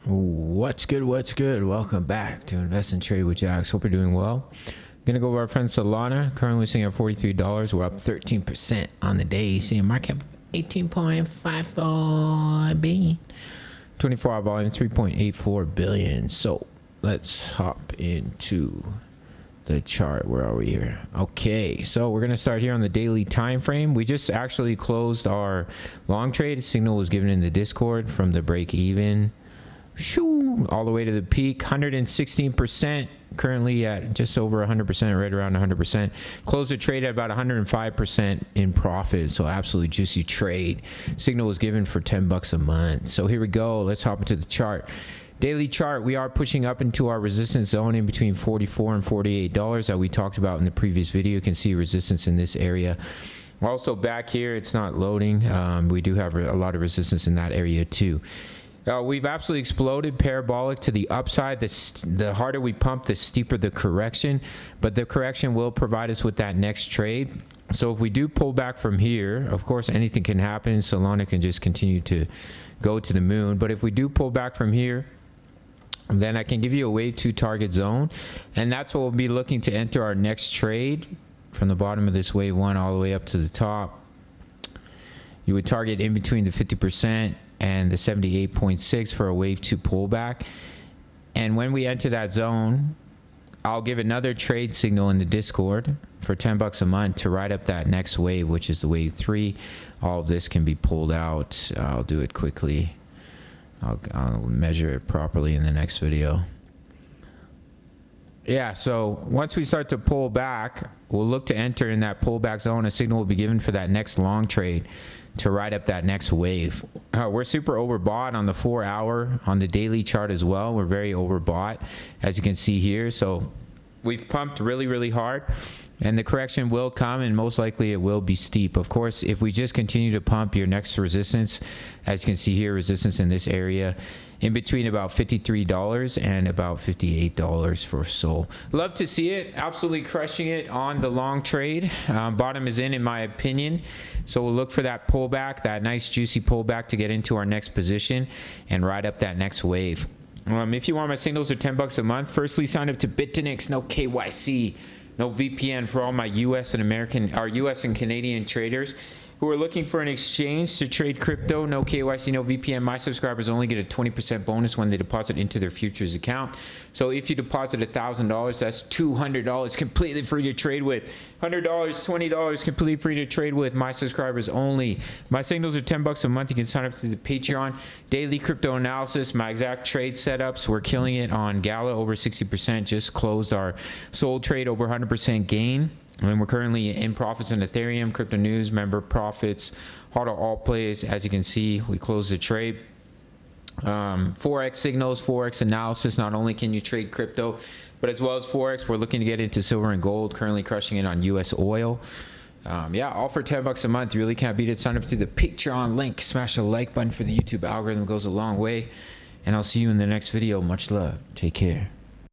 What's good? Welcome back to Invest and Trade with Jaxx. Hope you're doing well. Gonna go over our friend Solana. Currently sitting at $43. We're up 13% on the day. Seeing market cap of 18.54 billion. 24-hour volume 3.84 billion. So let's hop into the chart. Where are we here? Okay, so we're gonna start here on the daily time frame. We just actually closed our long trade. Signal was given in the Discord from the break even. Shoo, all the way to the peak, 116%, currently at just over 100%, right around 100%. Closed the trade at about 105% in profit, so absolutely juicy trade. Signal was given for 10 bucks a month. So here we go, let's hop into the chart. Daily chart, we are pushing up into our resistance zone in between $44 and $48 that we talked about in the previous video. You can see resistance in this area. Also back here, it's not loading. We do have a lot of resistance in that area too. We've absolutely exploded parabolic to the upside. The harder we pump, the steeper the correction, but the correction will provide us with that next trade. So if we do pull back from here, of course, anything can happen. Solana can just continue to go to the moon. But if we do pull back from here, then I can give you a wave 2 target zone. And that's what we'll be looking to enter our next trade from the bottom of this wave 1 all the way up to the top. You would target in between the 50% and the 78.6 for a wave 2 pullback. And when we enter that zone, I'll give another trade signal in the Discord for 10 bucks a month to ride up that next wave, which is the wave 3. All of this can be pulled out. I'll do it quickly. I'll measure it properly in the next video. Yeah, so once we start to pull back, we'll look to enter in that pullback zone. A signal will be given for that next long trade to ride up that next wave. We're super overbought on the 4-hour, on the daily chart as well. We're very overbought, as you can see here. So we've pumped really hard, and the correction will come, and most likely it will be steep. Of course, if we just continue to pump, your next resistance, as you can see here, resistance in this area, in between about $53 and about $58 for SOL. Love to see it. Absolutely crushing it on the long trade. Bottom is in my opinion. So we'll look for that pullback, that nice juicy pullback to get into our next position and ride up that next wave. If you want my signals, are 10 bucks a month. Firstly, sign up to BITUNIX. No KYC, no VPN for all my US and Canadian traders who are looking for an exchange to trade crypto. No KYC, no VPN. My subscribers only get a 20% bonus when they deposit into their futures account. So if you deposit $1,000, that's $200 completely free to trade with. $100, $20 completely free to trade with. My subscribers only. My signals are 10 bucks a month. You can sign up to the Patreon. Daily crypto analysis, my exact trade setups. We're killing it on Gala, over 60%. Just closed our sold trade, over 100% gain. And we're currently in profits in Ethereum, crypto news, member profits, auto all plays. As you can see, we closed the trade. Forex signals, Forex analysis. Not only can you trade crypto, but as well as Forex, we're looking to get into silver and gold, currently crushing it on US oil. Yeah, all for 10 bucks a month. You really can't beat it. Sign up to the Patreon link. Smash the like button for the YouTube algorithm. It goes a long way. And I'll see you in the next video. Much love. Take care.